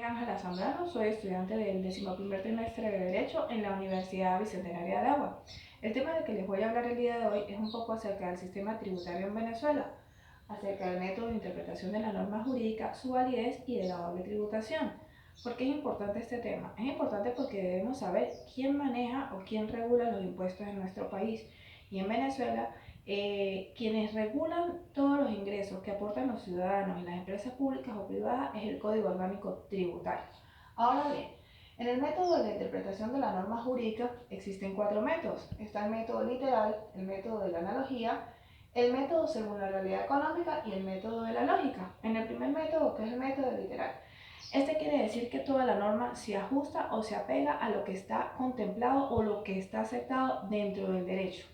Ángela Zambrano, soy estudiante del 11º trimestre de Derecho en la Universidad Bicentenaria de Agua. El tema del que les voy a hablar el día de hoy es un poco acerca del sistema tributario en Venezuela, acerca del método de interpretación de la norma jurídica, su validez y de la doble tributación. ¿Por qué es importante este tema? Es importante porque debemos saber quién maneja o quién regula los impuestos en nuestro país. Y en Venezuela, quienes regulan todos los ingresos que aportan los ciudadanos y las empresas públicas o privadas es el Código Orgánico Tributario. Ahora bien, en el método de la interpretación de la norma jurídica existen 4 métodos. Está el método literal, el método de la analogía, el método según la realidad económica y el método de la lógica. En el primer método, que es el método literal, este quiere decir que toda la norma se ajusta o se apega a lo que está contemplado o lo que está aceptado dentro del derecho.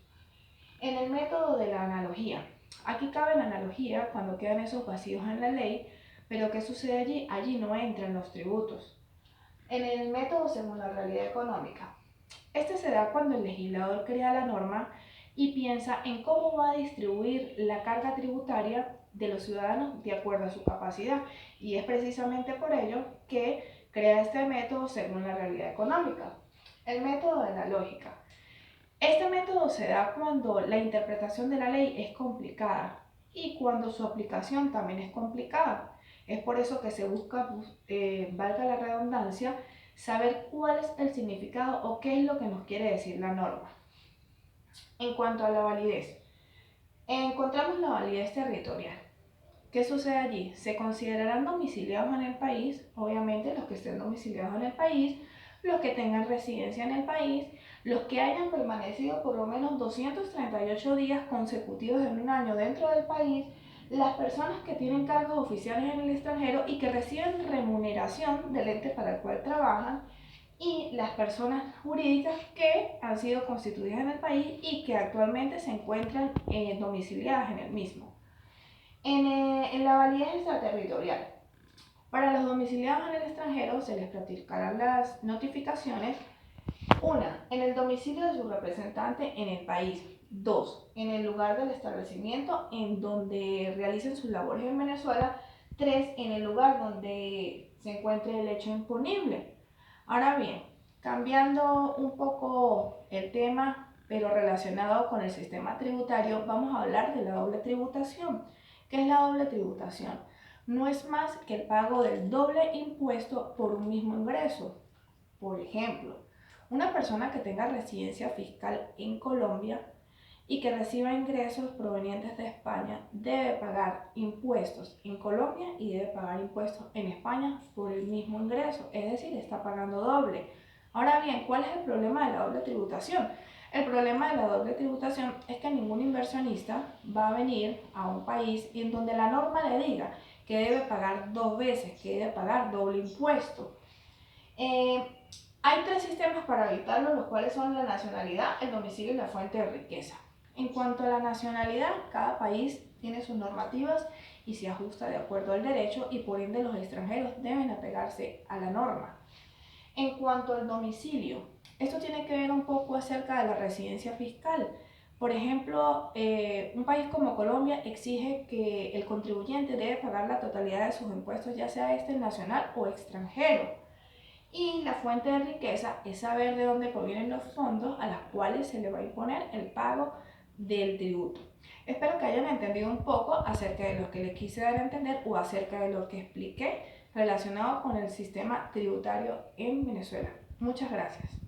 En el método de la analogía, aquí cabe la analogía cuando quedan esos vacíos en la ley, pero ¿qué sucede allí? Allí no entran los tributos. En el método según la realidad económica, este se da cuando el legislador crea la norma y piensa en cómo va a distribuir la carga tributaria de los ciudadanos de acuerdo a su capacidad, y es precisamente por ello que crea este método según la realidad económica. El método de la lógica. Este método se da cuando la interpretación de la ley es complicada y cuando su aplicación también es complicada. Es por eso que se busca, valga la redundancia, saber cuál es el significado o qué es lo que nos quiere decir la norma. En cuanto a la validez, encontramos la validez territorial. ¿Qué sucede allí? Se considerarán domiciliados en el país, obviamente los que estén domiciliados en el país, los que tengan residencia en el país, los que hayan permanecido por lo menos 238 días consecutivos en un año dentro del país, las personas que tienen cargos oficiales en el extranjero y que reciben remuneración del ente para el cual trabajan, y las personas jurídicas que han sido constituidas en el país y que actualmente se encuentran domiciliadas en el mismo. En la validez extraterritorial, para los domiciliados en el extranjero se les practicarán las notificaciones: 1. En el domicilio de su representante en el país. 2. En el lugar del establecimiento en donde realicen sus labores en Venezuela. 3. En el lugar donde se encuentre el hecho imponible. Ahora bien, cambiando un poco el tema, pero relacionado con el sistema tributario, vamos a hablar de la doble tributación. ¿Qué es la doble tributación? No es más que el pago del doble impuesto por un mismo ingreso. Por ejemplo, una persona que tenga residencia fiscal en Colombia y que reciba ingresos provenientes de España debe pagar impuestos en Colombia y debe pagar impuestos en España por el mismo ingreso, es decir, está pagando doble. Ahora bien, ¿cuál es el problema de la doble tributación? El problema de la doble tributación es que ningún inversionista va a venir a un país en donde la norma le diga que debe pagar 2 veces, que debe pagar doble impuesto. Hay 3 sistemas para evitarlo, los cuales son la nacionalidad, el domicilio y la fuente de riqueza. En cuanto a la nacionalidad, cada país tiene sus normativas y se ajusta de acuerdo al derecho, y por ende los extranjeros deben apegarse a la norma. En cuanto al domicilio, esto tiene que ver un poco acerca de la residencia fiscal. Por ejemplo, un país como Colombia exige que el contribuyente debe pagar la totalidad de sus impuestos, ya sea este nacional o extranjero. Y la fuente de riqueza es saber de dónde provienen los fondos a los cuales se le va a imponer el pago del tributo. Espero que hayan entendido un poco acerca de lo que les quise dar a entender o acerca de lo que expliqué relacionado con el sistema tributario en Venezuela. Muchas gracias.